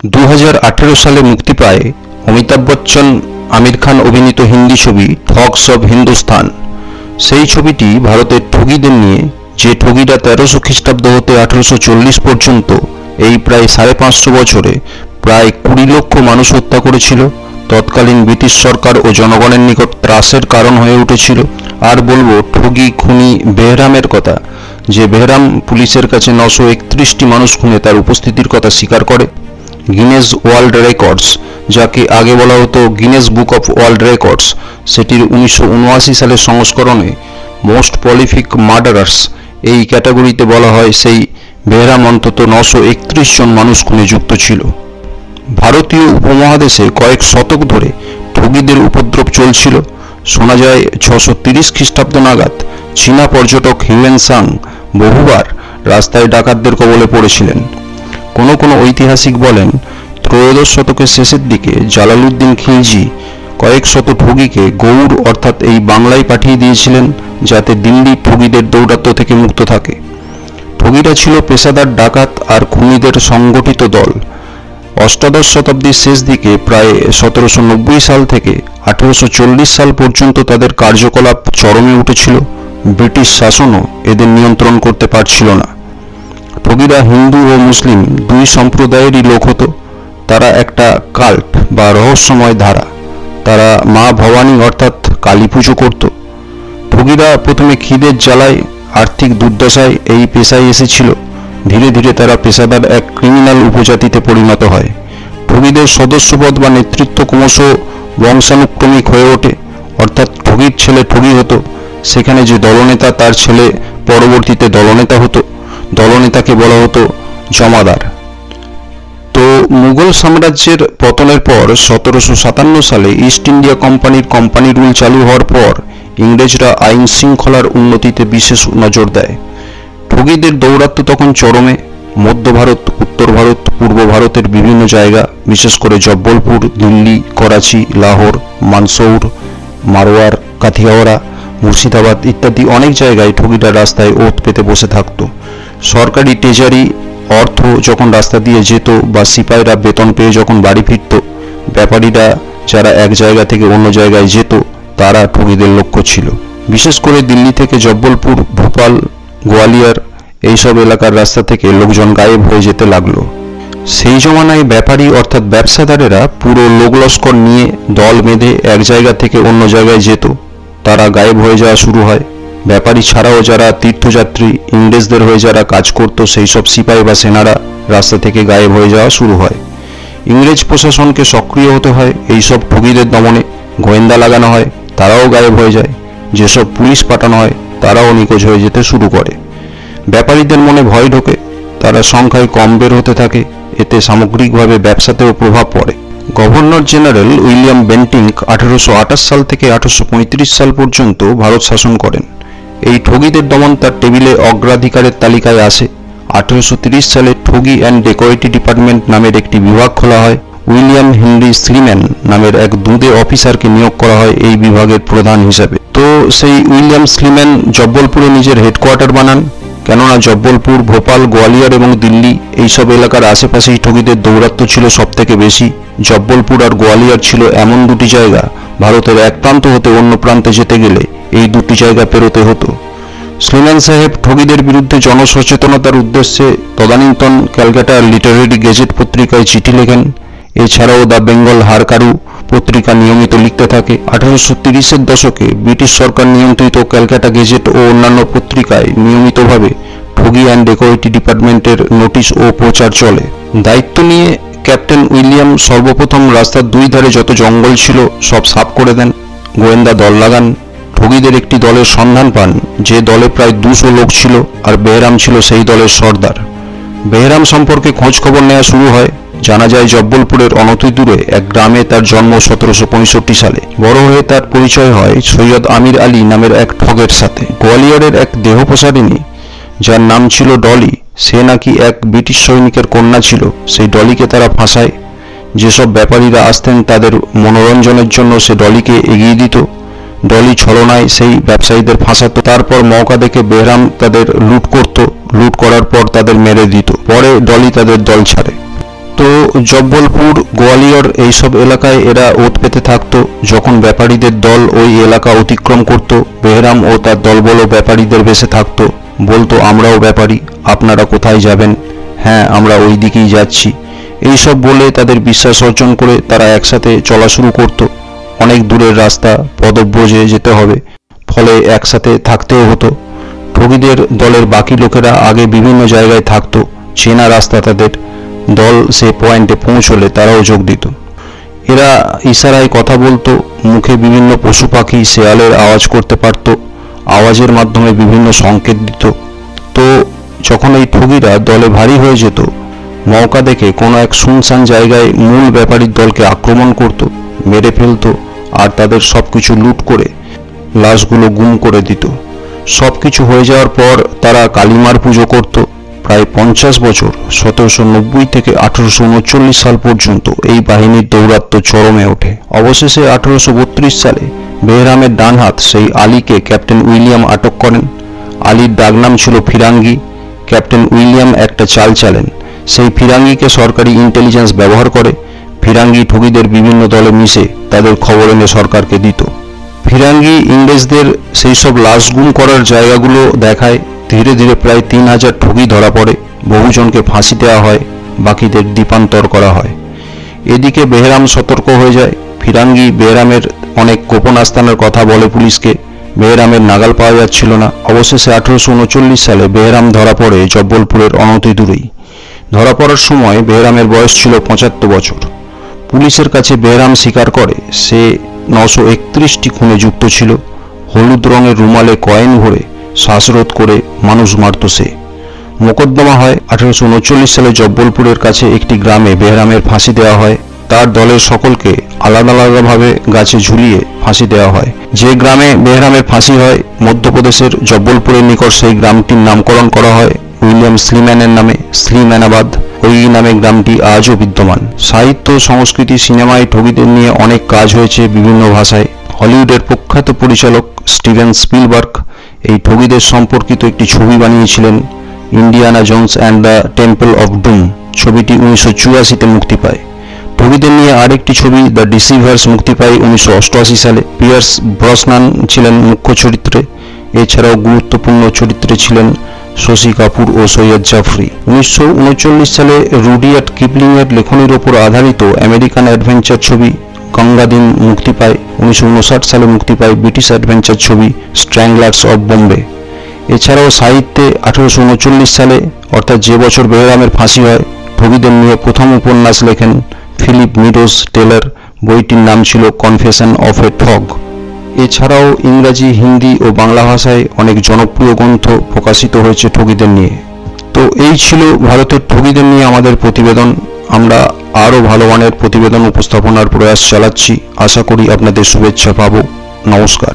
2018 সালে মুক্তি পায় অমিতাভ বচ্চন আমির খান অভিনীত হিন্দি ছবি থগস অব হিন্দুস্তান। সেই ছবিটি ভারতের ঠগীদের নিয়ে, যে ঠগীরা 1300 খ্রিস্টাব্দ হতে 1840 পর্যন্ত এই প্রায় 550 বছরে প্রায় 20 লক্ষ মানুষ হত্যা করেছিল, তৎকালীন ব্রিটিশ সরকার ও জনগণের নিকট ত্রাসের কারণ হয়ে উঠেছিল। আর বলবো ঠগী খুনি বেহরামের কথা, যে বেহরাম পুলিশের কাছে 931টি মানুষ খুনে তার উপস্থিতির কথা স্বীকার করে। গিনেস ওয়ার্ল্ড রেকর্ডস, যাকে আগে বলা হতো Guinness book of world records, সেটির 1979 সালের সংস্করণে মোস্ট প্রলিফিক মার্ডারার্স এই ক্যাটাগরিতে বলা হয় সেই বেহরাম অন্তত 931 জন মানুষ খুনে যুক্ত ছিল। ভারতীয় উপমহাদেশে কয়েক শতক ধরে ঠগীদের উপদ্রব চলছিল। শোনা যায় 630 খ্রিস্টাব্দ নাগাদ চীনা পর্যটক হিউয়েন সাং বহুবার রাস্তায় ডাকাতদের কবলে পড়েছিলেন। কোনো ঐতিহাসিক বলেন, ত্রয়োদশ শতকের শেষের দিকে জালালউদ্দিন খিলজি কয়েক শত ঠগীকে গৌড় অর্থাৎ এই বাংলায় পাঠিয়ে দিয়েছিলেন, যাতে দিল্লি ঠগীদের দৌরাত্ম্য থেকে মুক্ত থাকে। ঠগীরা ছিল পেশাদার ডাকাত আর খুনিদের সংগঠিত দল। অষ্টাদশ শতাব্দীর শেষ দিকে প্রায় 1790 সাল থেকে 1840 সাল পর্যন্ত তাদের কার্যকলাপ চরমে উঠেছিল। ব্রিটিশ শাসনও এদের নিয়ন্ত্রণ করতে পারছিল না। ঠগীরা হিন্দু ও মুসলিম দুই সম্প্রদায়েরই লোক হতো। তারা একটা কাল্ট বা রহস্যময় ধারা। তারা মা ভবানী অর্থাৎ কালী পুজো করত। ঠগীরা প্রথমে খিদের জ্বালায়, আর্থিক দুর্দশায় এই পেশায় এসেছিল। ধীরে ধীরে তারা পেশাদার এক ক্রিমিনাল উপজাতিতে পরিণত হয়। ঠগীদের সদস্যপদ বা নেতৃত্ব ক্রমশ বংশানুক্রমিক হয়ে ওঠে, অর্থাৎ ঠগীর ছেলে ঠগী হতো, সেখানে যে দলনেতা তার ছেলে পরবর্তীতে দলনেতা হতো। দলনেতাকে বলা হতো জমাদার। তো মুঘল সাম্রাজ্যের পতনের পর 1757 সালে ইস্ট ইন্ডিয়া কোম্পানির কোম্পানি রুল চালু হওয়ার পর ইংরেজরা আইন শৃঙ্খলার উন্নতিতে বিশেষ নজর দেয়। ঠগীদের দৌরাত্ম্য তখন চরমে। মধ্য ভারত, উত্তর ভারত, পূর্ব ভারতের বিভিন্ন জায়গা, বিশেষ করে জব্বলপুর, দিল্লি, করাচি, লাহোর, মানসৌর, মারওয়ার, কাথিয়াওয়াড়া, মুর্শিদাবাদ ইত্যাদি অনেক জায়গায় ঠগীরা রাস্তায় ওত পেতে বসে থাকত। সরকারি ট্রেজারি অর্থ যখন রাস্তা দিয়ে যেত বা সিপাহীরা বেতন পেয়ে যখন বাড়ি ফিরত, ব্যাপারীরা যারা এক জায়গা থেকে অন্য জায়গায় যেত তারা ঠগীদের লক্ষ্য ছিল। বিশেষ করে দিল্লি থেকে জব্বলপুর, ভোপাল, গোয়ালিয়র এইসব এলাকার রাস্তা থেকে লোকজন গায়েব হয়ে যেতে লাগলো। সেই জমানায় ব্যাপারী অর্থাৎ ব্যবসাদারেরা পুরো লোক লস্কর নিয়ে দল বেঁধে এক জায়গা থেকে অন্য জায়গায় যেত, তারা গায়েব হয়ে যাওয়া শুরু হয়। ব্যাপারী ছাড়াও যারা তীর্থযাত্রী, ইংরেজদের হয়ে যারা কাজ করত সেই সব সিপাহী বা সেনারা রাস্তা থেকে গায়েব হয়ে যাওয়া শুরু হয়। ইংরেজ প্রশাসনকে সক্রিয় হতে হয় এইসব ঠগীদের দমনে। গোয়েন্দা লাগানো হয়, তারাও গায়েব হয়ে যায়। যেসব পুলিশ পাঠানো হয় তারাও নিখোঁজ হয়ে যেতে শুরু করে। ব্যাপারীদের মনে ভয় ঢোকে, তারা সংখ্যায় কম বের হতে থাকে। এতে সামগ্রিকভাবে ব্যবসাতেও প্রভাব পড়ে। গভর্নর জেনারেল উইলিয়াম বেন্টিঙ্ক 1828 সাল থেকে 1835 সাল পর্যন্ত ভারত শাসন করেন। এই ঠগীদের দমন তার টেবিলে অগ্রাধিকারের তালিকায় আসে। 1830 সালে ঠগী অ্যান্ড ডেকয়েটি ডিপার্টমেন্ট নামের একটি বিভাগ খোলা হয়। উইলিয়াম হেনরি স্লিম্যান নামের এক দুঁদে অফিসারকে নিয়োগ করা হয় এই বিভাগের প্রধান হিসাবে। তো সেই উইলিয়াম স্লিম্যান জব্বলপুরে নিজের হেডকোয়ার্টার বানান, কেননা জব্বলপুর, ভোপাল, গোয়ালিয়র এবং দিল্লি এইসব এলাকার আশেপাশেই ঠগীদের দৌরাত্ম্য ছিল সব থেকে বেশি। জব্বলপুর আর গোয়ালিয়র ছিল এমন দুটি জায়গা, ভারতের এক প্রান্ত হতে অন্য প্রান্তে যেতে গেলে এই দুটি জায়গা পেরোতে হতো। স্লিম্যান সাহেব ঠগীদের বিরুদ্ধে জনসচেতনতার উদ্দেশ্যে তদানীন্তন ক্যালকাটা লিটারেরি গেজেট পত্রিকায় চিঠি লেখেন। এছাড়াও দ্য বেঙ্গল হারকারু পত্রিকা নিয়মিত লিখতে থাকে। 1830-এর দশকে ব্রিটিশ সরকার নিয়ন্ত্রিত ক্যালকাটা গেজেট ও অন্যান্য পত্রিকায় নিয়মিতভাবে ঠগী অ্যান্ড ডেকয়েটি ডিপার্টমেন্টের নোটিশ ও প্রচার চলে। দায়িত্ব নিয়ে ক্যাপ্টেন উইলিয়াম সর্বপ্রথম রাস্তার দুই ধারে যত জঙ্গল ছিল সব সাফ করে দেন। গোয়েন্দা দল লাগান। ঠগীদের একটি দলের সন্ধান পান, যে দলে প্রায় 200 লোক ছিল, আর বেহরাম ছিল সেই দলের সর্দার। বেহরাম সম্পর্কে খোঁজ খবর নেওয়া শুরু হয়। জানা যায় জব্বলপুরের অনতিদূরে এক গ্রামে তার জন্ম 1765 সালে। বড় হয়ে তার পরিচয় হয় সৈয়দ আমির আলী নামের এক ঠগের সাথে। গোয়ালিয়রের এক দেহপ্রসারিণী যার নাম ছিল ডলি, সে নাকি এক ব্রিটিশ সৈনিকের কন্যা ছিল। সেই ডলিকে তারা ফাঁসায়। যেসব ব্যাপারীরা আসতেন তাদের মনোরঞ্জনের জন্য সে ডলিকে এগিয়ে দিত। ডলি ছলনায় সেই ব্যবসায়ীদের ফাঁসাতো। তারপর মৌকা দেখে বেহরাম তাদের লুট করত। লুট করার পর তাদের মেরে দিত। পরে ডলি তাদের দল ছাড়ে। তো তো জব্বলপুর, গোয়ালিয়র এইসব এলাকায় এরা ওত পেতে থাকতো। যখন ব্যাপারীদের দল ওই এলাকা অতিক্রম করত, বেহরাম ও তার দলবল ব্যাপারীদের বেশে থাকতো, বলতো আমরাও ব্যাপারী, আপনারা কোথায় যাবেন? হ্যাঁ, আমরা ওই দিকেই যাচ্ছি। এইসব বলে তাদের বিশ্বাস অর্জন করে তারা একসাথে চলা শুরু করত। অনেক দূরের রাস্তা পদব্রজে যেতে হবে, ফলে একসাথে থাকতেও হতো। ঠগীদের দলের বাকি লোকেরা আগে বিভিন্ন জায়গায় থাকতো, চেনা রাস্তা তাদের, দল সে পয়েন্টে পৌঁছলে তারাও যোগ দিত। এরা ইশারায় কথা বলতো, মুখে বিভিন্ন পশু পাখি শেয়ালের আওয়াজ করতে পারত, আওয়াজের মাধ্যমে বিভিন্ন সংকেত দিত। তো যখন এই ঠগীরা দলে ভারী হয়ে যেত, মৌকা দেখে কোনো এক শুনশান জায়গায় মূল ব্যাপারীর দলকে আক্রমণ করত, মেরে ফেলত আর তাদের সবকিছু লুট করে লাশগুলো গুম করে দিত। সবকিছু হয়ে যাওয়ার পর তারা কালীমার পুজো করত। প্রায় 50 বছর 1790 থেকে 1839 সাল পর্যন্ত এই বাহিনীর দৌরাত্ম্য চরমে ওঠে। অবশেষে 1832 সালে বেহরামের ডান হাত সেই আলীকে ক্যাপ্টেন উইলিয়াম আটক করেন। আলীর ডাকনাম ছিল ফিরাঙ্গি। ক্যাপ্টেন উইলিয়াম একটা চাল চালেন, সেই ফিরাঙ্গিকে সরকারি ইন্টেলিজেন্স ব্যবহার করে ফিরাঙ্গি ঠগীদের বিভিন্ন দলে মিশে তাদের খবর এনে সরকারকে দিত। ফিরাঙ্গি ইংরেজদের সেই সব লাশ গুম করার জায়গাগুলো দেখায়। ধীরে ধীরে প্রায় 3000 ঠগী ধরা পড়ে, বহুজনকে ফাঁসি দেওয়া হয়, বাকিদের দ্বীপান্তর করা হয়। এদিকে বেহরাম সতর্ক হয়ে যায়। ফিরাঙ্গি বেহরামের অনেক গোপন আস্তানার কথা বলে পুলিশকে, বেহরামের নাগাল পাওয়া যাচ্ছিল না। অবশেষে 1839 সালে বেহরাম ধরা পড়ে জব্বলপুরের অনতি দূরেই। ধরা পড়ার সময় বেহরামের বয়স ছিল 75 বছর। পুলিশের কাছে বেহরাম স্বীকার করে সে 931টি খুনে যুক্ত ছিল। হলুদ রঙের রুমালে কয়েন ভরে শ্বাসরোধ করে মানুষ মারত সে। মোকদ্দমা হয়। 1839 সালে জব্বলপুরের কাছে একটি গ্রামে বেহরামের ফাঁসি দেওয়া হয়। তার দলের সকলকে আলাদা আলাদাভাবে গাছে ঝুলিয়ে ফাঁসি দেওয়া হয়। যে গ্রামে বেহরামের ফাঁসি হয়, মধ্যপ্রদেশের জব্বলপুরের নিকট সেই গ্রামটির নামকরণ করা হয় উইলিয়াম স্লিম্যানের নামে, স্লিম্যানাবাদ। ওই নামে গ্রামটি আজও বিদ্যমান। সাহিত্য, সংস্কৃতি, সিনেমায় ঠগীদের নিয়ে অনেক কাজ হয়েছে বিভিন্ন ভাষায়। হলিউডের প্রখ্যাত পরিচালক স্টিভেন স্পিলবার্গ এই ঠগীদের সম্পর্কিত একটি ছবি বানিয়েছিলেন, Indiana Jones and the Temple of Doom. ছবিটি 1984-তে মুক্তি পায়। ঠগীদের নিয়ে আরেকটি ছবি দ্য ডিসিভার্স মুক্তি পায় 1988 সালে। পিয়ার্স ব্রসনান ছিলেন মুখ্য চরিত্রে। এছাড়াও গুরুত্বপূর্ণ চরিত্রে ছিলেন শশী কাপুর ও সৈয়দ জাফরি। 1939 সালে রুডিয়ার্ড কিপলিংয়ের লেখনীর ওপর আধারিত আমেরিকান অ্যাডভেঞ্চার ছবি গঙ্গাদিন মুক্তি পায়। 1959 সালে মুক্তি পায় ব্রিটিশ অ্যাডভেঞ্চার ছবি স্ট্র্যাংলার্স অফ বোম্বে। এছাড়াও সাহিত্যে 1839 সালে, অর্থাৎ যে বছর বেহরামের ফাঁসি হয়, ঠগীদের নিয়ে প্রথম উপন্যাস লেখেন ফিলিপ মিডোজ টেলর। বইটির নাম ছিল কনফেশন অফ এ ঠগ। এছাড়াও ইংরাজি, হিন্দি ও বাংলা ভাষায় অনেক জনপ্রিয় গ্রন্থ প্রকাশিত হয়েছে ঠগীদের নিয়ে। তো এই ছিল ভারতের ঠগীদের নিয়ে আমাদের প্রতিবেদন। আমরা আরও ভালো মানের প্রতিবেদন উপস্থাপনার প্রয়াস চালাচ্ছি। আশা করি আপনাদের শুভেচ্ছা পাব। নমস্কার।